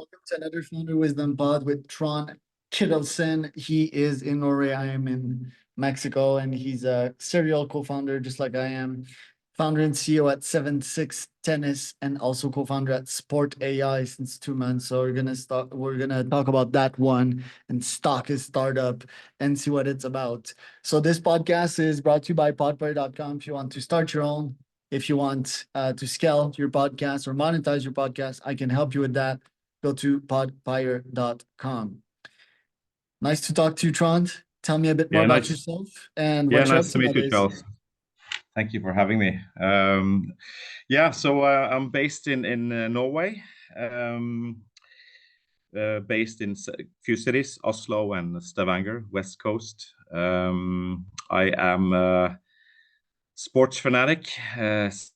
Welcome to another Founder Wisdom Pod with Trond Kittelsen. He is in Norway. I am in Mexico, and he's a serial co-founder, just like I am. Founder and CEO at SevenSix Tennis, and also co-founder at Sport AI since 2 months. So we're gonna talk about that one and stock his startup and see what it's about. So this podcast is brought to you by podfire.com. If you want to start your own, if you want to scale your podcast or monetize your podcast, I can help you with that. Go to podfire.com. Nice to talk to you, Trond. Tell me a bit more about yourself and what you're up nice to to meet you, nowadays. Charles. Thank you for having me. So I'm based in Norway, based in a few cities, Oslo and Stavanger, West Coast. I am a sports fanatic,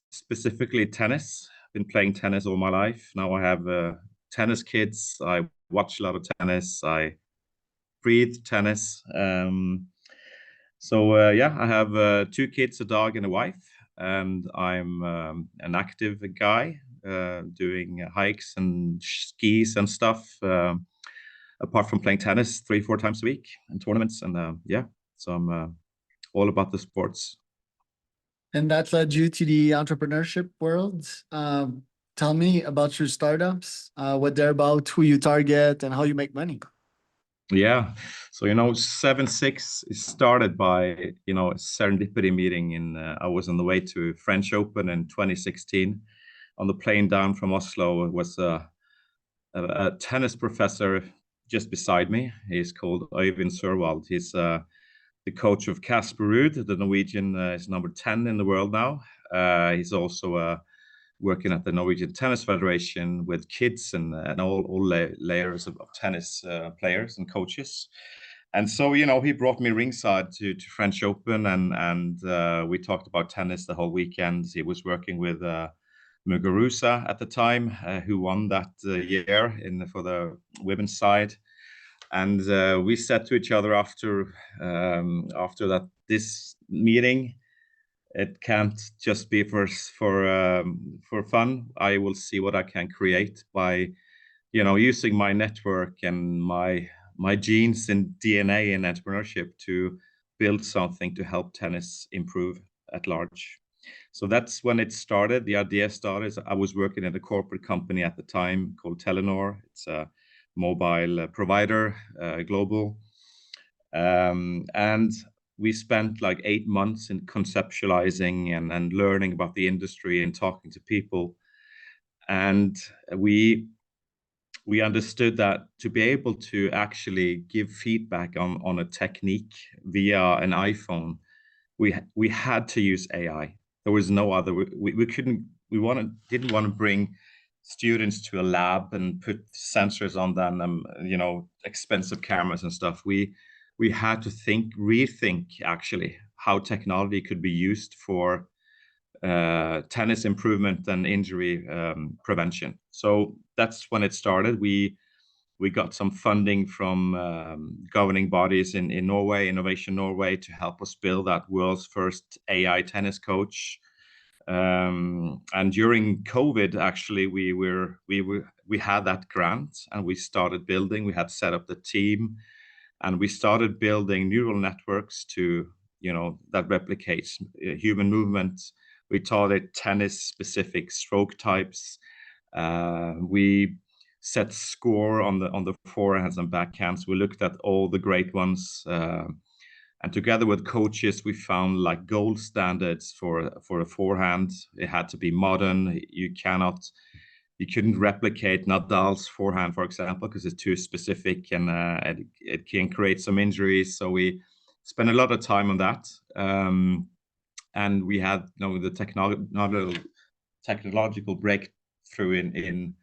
specifically tennis. I've been playing tennis all my life. Now I have tennis kids. I watch a lot of tennis. I breathe tennis. I have 2 kids, a dog, and a wife, and I'm an active guy doing hikes and skis and stuff. Apart from playing tennis 3-4 times a week and tournaments, and so I'm all about the sports. And that led you to the entrepreneurship world. Tell me about your startups, what they're about, who you target, and how you make money. Yeah, so SevenSix is started by a serendipity meeting I was on the way to French Open in 2016. On the plane down from Oslo was a tennis professor just beside me. He's called Øyvind Sørvold. He's the coach of Casper Ruud, the Norwegian is number 10 in the world now. He's also working at the Norwegian Tennis Federation with kids and all layers of tennis players and coaches. And so, he brought me ringside to French Open, and we talked about tennis the whole weekend. He was working with Muguruza at the time, who won that year for the women's side. And we said to each other after that, this meeting, it can't just be for fun. I will see what I can create by, using my network and my genes and DNA in entrepreneurship to build something to help tennis improve at large. So that's when it started. The idea started. I was working at a corporate company at the time called Telenor. It's a mobile provider, global, and we spent like 8 months in conceptualizing and learning about the industry and talking to people. And we understood that to be able to actually give feedback on a technique via an iPhone, we had to use AI. There was no other. We didn't want to bring students to a lab and put sensors on them, expensive cameras and stuff. We had to rethink actually how technology could be used for tennis improvement and injury prevention. So that's when it started. We got some funding from governing bodies in Norway, Innovation Norway, to help us build that world's first AI tennis coach. And during COVID, actually, we had that grant, and we started building. We had set up the team, and we started building neural networks to that replicates human movement. We taught it tennis-specific stroke types. We set score on the forehands and backhands. We looked at all the great ones. And together with coaches, we found like gold standards for a forehand. It had to be modern. You couldn't replicate Nadal's forehand, for example, because it's too specific and it can create some injuries. So we spent a lot of time on that. And we had the technological breakthrough in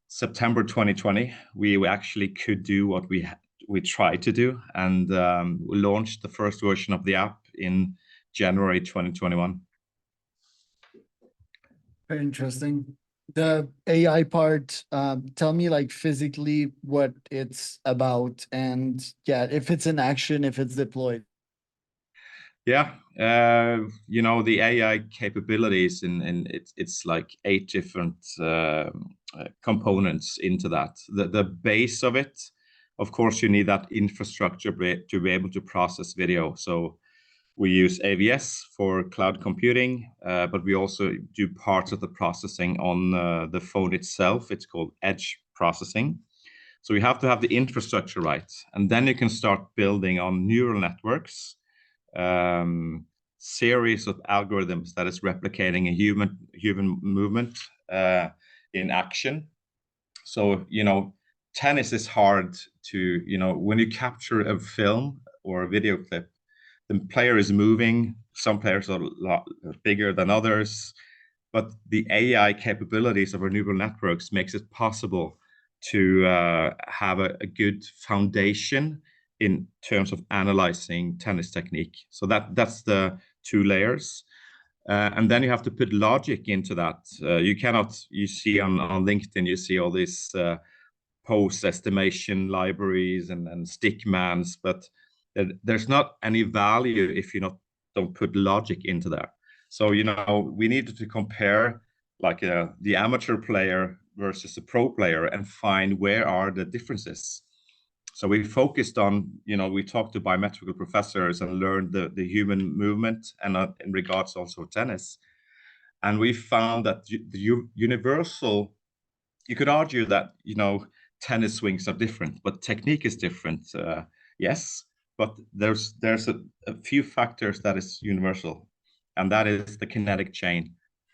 September 2020. We actually could do what we tried to do, and we launched the first version of the app in January 2021. Very interesting. The AI part, tell me like physically what it's about, and if it's in action, if it's deployed. Yeah, the AI capabilities, and it's like 8 different components into that. The base of it, of course, you need that infrastructure to be able to process video. So we use AVS for cloud computing, but we also do parts of the processing on the phone itself. It's called edge processing. So you have to have the infrastructure right, and then you can start building on neural networks, series of algorithms that is replicating a human movement in action. So, tennis is hard to, when you capture a film or a video clip, the player is moving. Some players are a lot bigger than others, but the AI capabilities of our neural networks makes it possible to have a good foundation in terms of analyzing tennis technique. So that's the two layers. And then you have to put logic into that. You see on LinkedIn, you see all these post estimation libraries and stickmans, but there's not any value if you don't put logic into that. So, we needed to compare like the amateur player versus the pro player and find where are the differences. So we focused on, we talked to biometrical professors and learned the human movement and in regards also tennis. And we found that the universal, you could argue that, tennis swings are different, but technique is different. Yes, but there's a few factors that is universal, and that is the kinetic chain,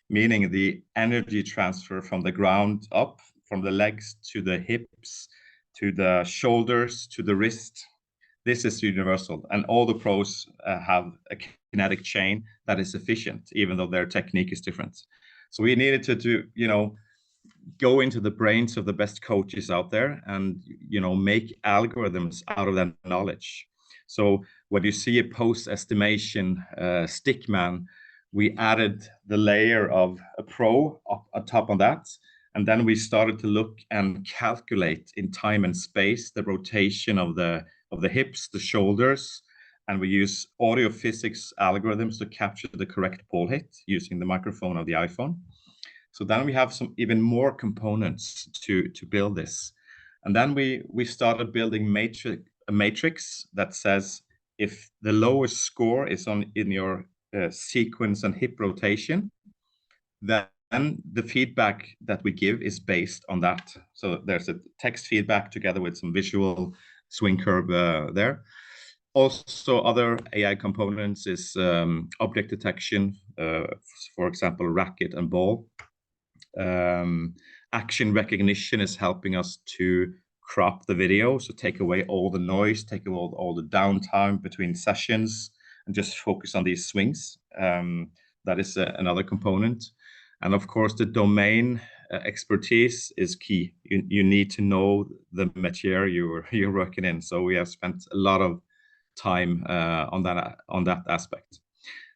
meaning the energy transfer from the ground up, from the legs to the hips, to the shoulders, to the wrist. This is universal, and all the pros have a kinetic chain that is efficient, even though their technique is different. So we needed to do, go into the brains of the best coaches out there and, make algorithms out of that knowledge. So when you see a post estimation stickman, we added the layer of a pro up on top of that. And then we started to look and calculate in time and space the rotation of the hips, the shoulders, and we use audio physics algorithms to capture the correct ball hit using the microphone of the iPhone. So then we have some even more components to build this. And then we started building a matrix that says if the lowest score is in your sequence and hip rotation, then the feedback that we give is based on that. So there's a text feedback together with some visual swing curve there. Also, other AI components is object detection, for example, racket and ball. Action recognition is helping us to crop the video, so take away all the noise, take away all the downtime between sessions, and just focus on these swings. That is another component. And of course, the domain expertise is key. You need to know the material you're working in. So we have spent a lot of time on that aspect.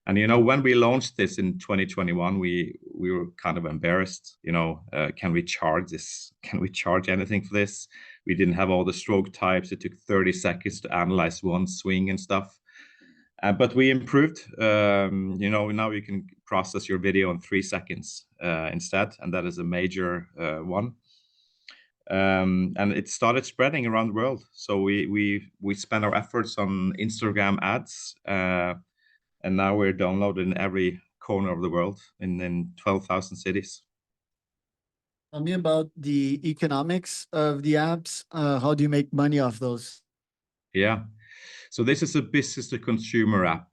And when we launched this in 2021, we were kind of embarrassed. Can we charge this? Can we charge anything for this? We didn't have all the stroke types. It took 30 seconds to analyze one swing and stuff. But we improved. Now you can process your video in 3 seconds instead, and that is a major one. And it started spreading around the world. So we spent our efforts on Instagram ads. And now we're downloaded in every corner of the world in 12,000 cities. Tell me about the economics of the apps. How do you make money off those? Yeah. So this is a business to consumer app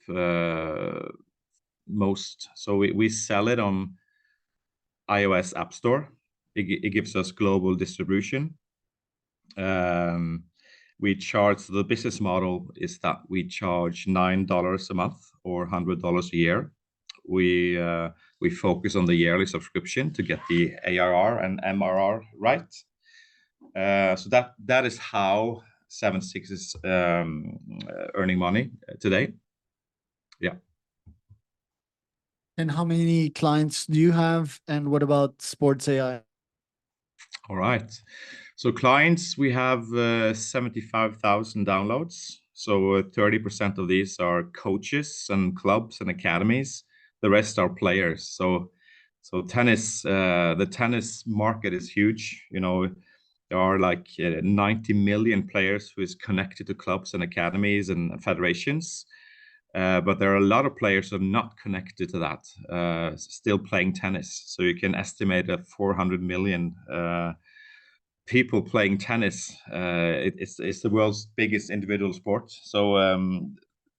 most. So we sell it on iOS App Store. It gives us global distribution. We charge, the business model is that we charge $9 a month or $100 a year. We focus on the yearly subscription to get the ARR and MRR right. So that is how SevenSix is earning money today. Yeah. And how many clients do you have? And what about sports AI? All right. So clients, we have 75,000 downloads. So 30% of these are coaches and clubs and academies. The rest are players. So So tennis, the tennis market is huge. You know, there are like 90 million players who is connected to clubs and academies and federations. But there are a lot of players who are not connected to that, still playing tennis. So you can estimate a 400 million people playing tennis. It's the world's biggest individual sport. So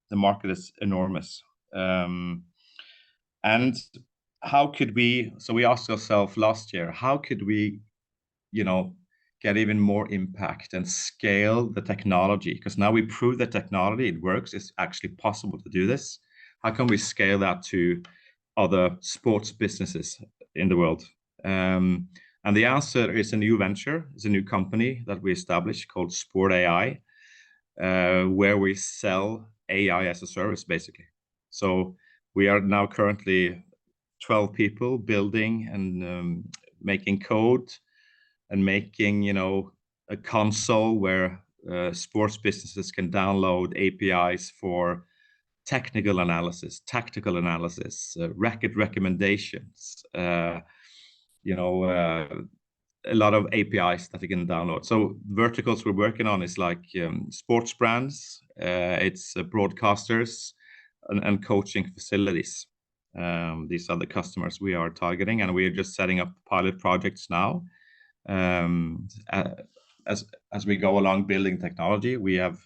the market is enormous. And how could we, so we asked ourselves last year, how could we, you know, get even more impact and scale the technology? Because now we prove that technology, it works, it's actually possible to do this. How can we scale that to other sports businesses in the world? And the answer is a new venture, it's a new company that we established called Sport AI, where we sell AI as a service, basically. So we are now currently 12 people building and making code and making, you know, a console where sports businesses can download APIs for technical analysis, tactical analysis, racket recommendations, you know, a lot of APIs that you can download. So verticals we're working on is like sports brands, it's broadcasters and coaching facilities. These are the customers we are targeting, and we are just setting up pilot projects now. As we go along building technology, we have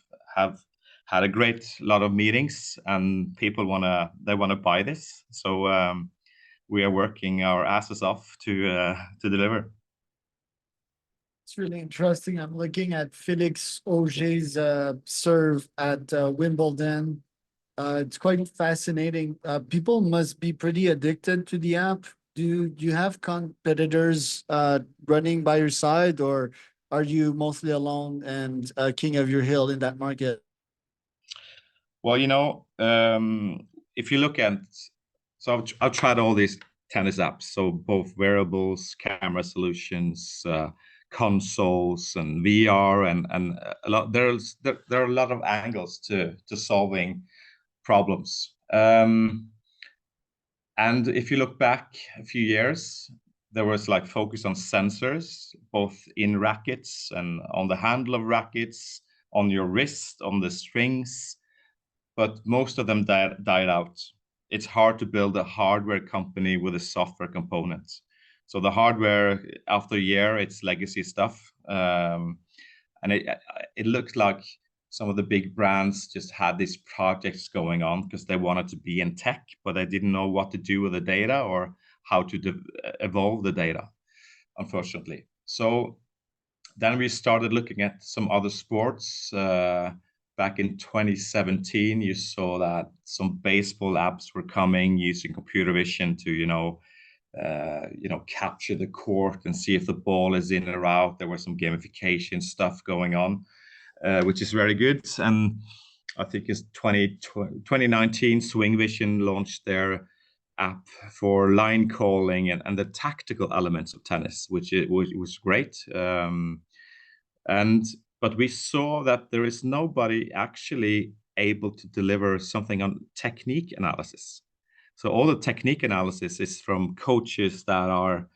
had a great lot of meetings, and people wanna buy this. So we are working our asses off to deliver. It's really interesting. I'm looking at Felix Auger's serve at Wimbledon. It's quite fascinating. People must be pretty addicted to the app. Do you have competitors running by your side, or are you mostly alone and king of your hill in that market? Well, you know, if you look at, so I've tried all these tennis apps, so both wearables, camera solutions, consoles, and VR, and a lot. There are a lot of angles to solving problems. And if you look back a few years, there was like focus on sensors, both in rackets and on the handle of rackets, on your wrist, on the strings, but most of them died out. It's hard to build a hardware company with a software component. So the hardware, after a year, it's legacy stuff. And it looked like some of the big brands just had these projects going on because they wanted to be in tech, but they didn't know what to do with the data or how to evolve the data, unfortunately. So then we started looking at some other sports. Back in 2017, you saw that some baseball apps were coming using computer vision to, capture the court and see if the ball is in or out. There was some gamification stuff going on, which is very good. And I think it's 2019, Swing Vision launched their app for line calling and the tactical elements of tennis, which was great. But we saw that there is nobody actually able to deliver something on technique analysis. So all the technique analysis is from coaches that are,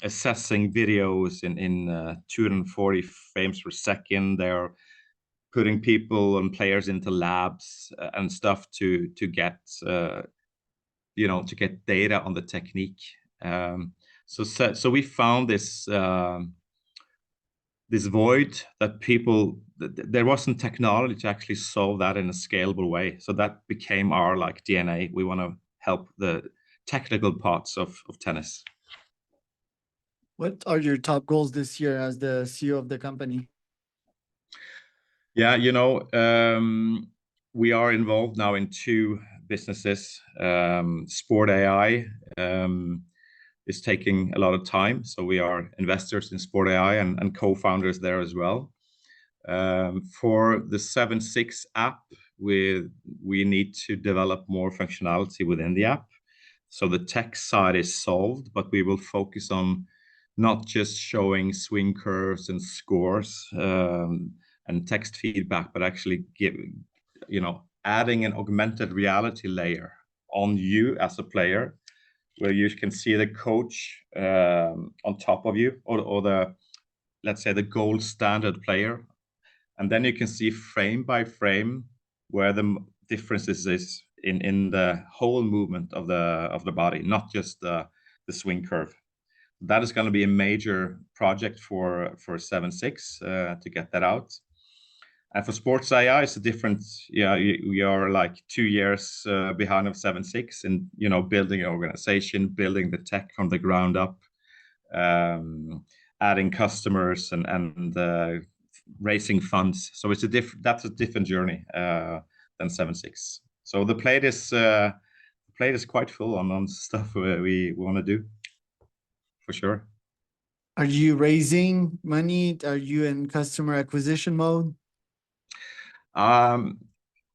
assessing videos in 240 frames per second. They're putting people and players into labs and stuff to get data on the technique. So we found this void that there wasn't technology to actually solve that in a scalable way. So that became our like DNA. We want to help the technical parts of tennis. What are your top goals this year as the CEO of the company? Yeah, we are involved now in two businesses. Sport AI is taking a lot of time. So we are investors in Sport AI and co-founders there as well. For the SevenSix app, we need to develop more functionality within the app. So the tech side is solved, but we will focus on not just showing swing curves and scores and text feedback, but actually adding an augmented reality layer on you as a player, where you can see the coach on top of you, or the, let's say, the gold standard player, and then you can see frame by frame where the differences is in the whole movement of the body, not just the swing curve. That is going to be a major project for SevenSix to get that out. And for sports AI, it's a different. Yeah, we are like 2 years behind of SevenSix in building an organization, building the tech from the ground up, adding customers and raising funds. So it's that's a different journey than SevenSix. So the plate is quite full on stuff we want to do, for sure. Are you raising money? Are you in customer acquisition mode?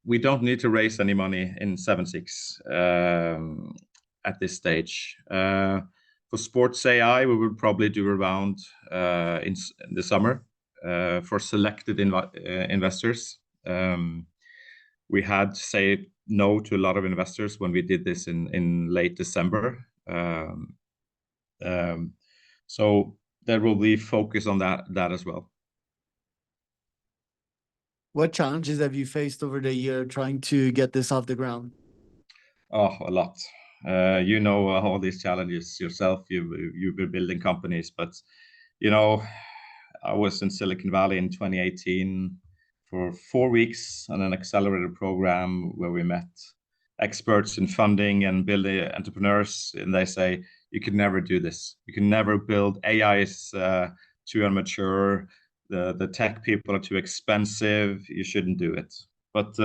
We don't need to raise any money in SevenSix at this stage. For sports AI, we will probably do around in the summer for selected investors. We had to say no to a lot of investors when we did this in late December. So there will be focus on that as well. What challenges have you faced over the year trying to get this off the ground? Oh, a lot. All these challenges yourself. You've been building companies, but I was in Silicon Valley in 2018 for 4 weeks on an accelerated program where we met experts in funding and building entrepreneurs, and they say you could never do this. You can never build. AI is too immature. The tech people are too expensive. You shouldn't do it. But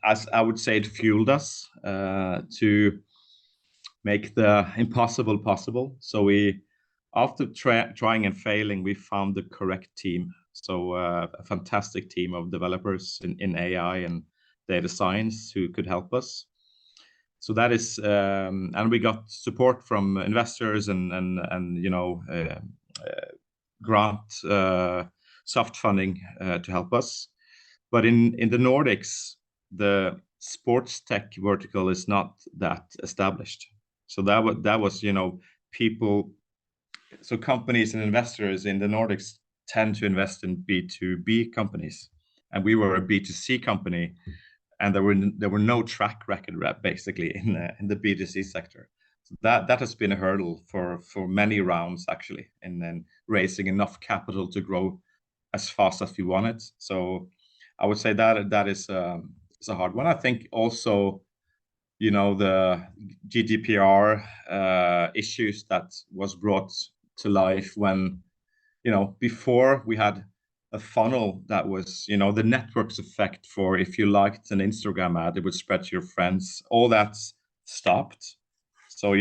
as I would say, it fueled us to make the impossible possible. So after trying and failing, we found the correct team. So a fantastic team of developers in AI and data science who could help us. So that is, and we got support from investors and grant soft funding to help us. But in the Nordics, the sports tech vertical is not that established. So that was people. So companies and investors in the Nordics tend to invest in B2B companies, and we were a B2C company, and there were no track record basically in the B2C sector. So that has been a hurdle for many rounds actually, and then raising enough capital to grow as fast as we wanted. So I would say that is a hard one. I think also the GDPR issues that was brought to life when before we had a funnel that was the networks effect for if you liked an Instagram ad, it would spread to your friends. All that stopped. So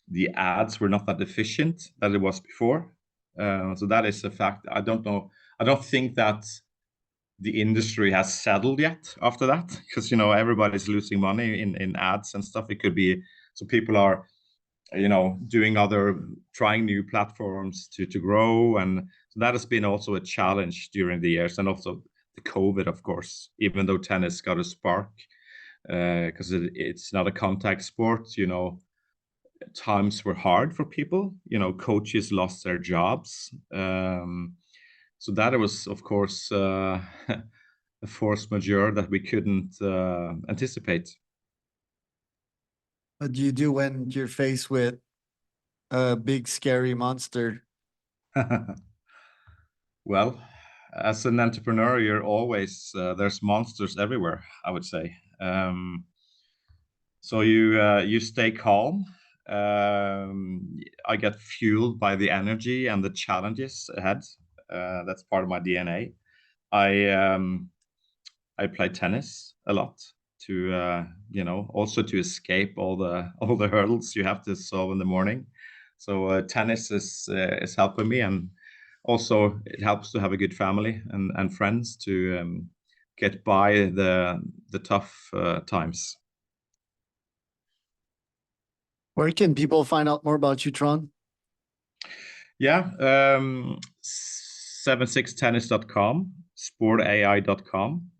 the ads were not that efficient that it was before. So that is a fact. I don't know. I don't think that the industry has settled yet after that, because everybody's losing money in ads and stuff. It could be so people are trying new platforms to grow, and so that has been also a challenge during the years, and also the COVID, of course, even though tennis got a spark because it's not a contact sport. Times were hard for people. Coaches lost their jobs. So that was, of course, a force majeure that we couldn't anticipate. What do you do when you're faced with a big, scary monster? Well, as an entrepreneur, you're always there's monsters everywhere, I would say. So you stay calm. I get fueled by the energy and the challenges ahead. That's part of my DNA. I play tennis a lot to also to escape all the hurdles you have to solve in the morning. So tennis is helping me, and also it helps to have a good family and friends to get by the tough times. Where can people find out more about you, Trond? Yeah, 7sixtennis.com, sportai.com.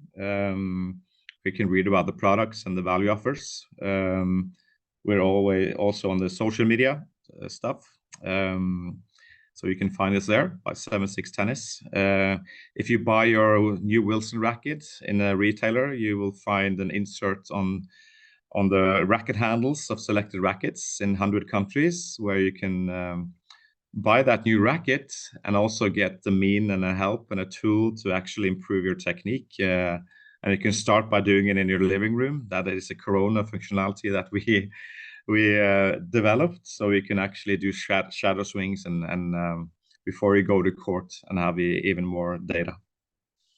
We can read about the products and the value offers. we're always also on the social media stuff. So you can find us there by SevenSix Tennis. If you buy your new Wilson racket in a retailer, you will find an insert on the racket handles of selected rackets in 100 countries, where you can buy that new racket and also get the mean and a help and a tool to actually improve your technique. And you can start by doing it in your living room. That is a Corona functionality that we developed, so you can actually do shadow swings and before you go to court and have even more data.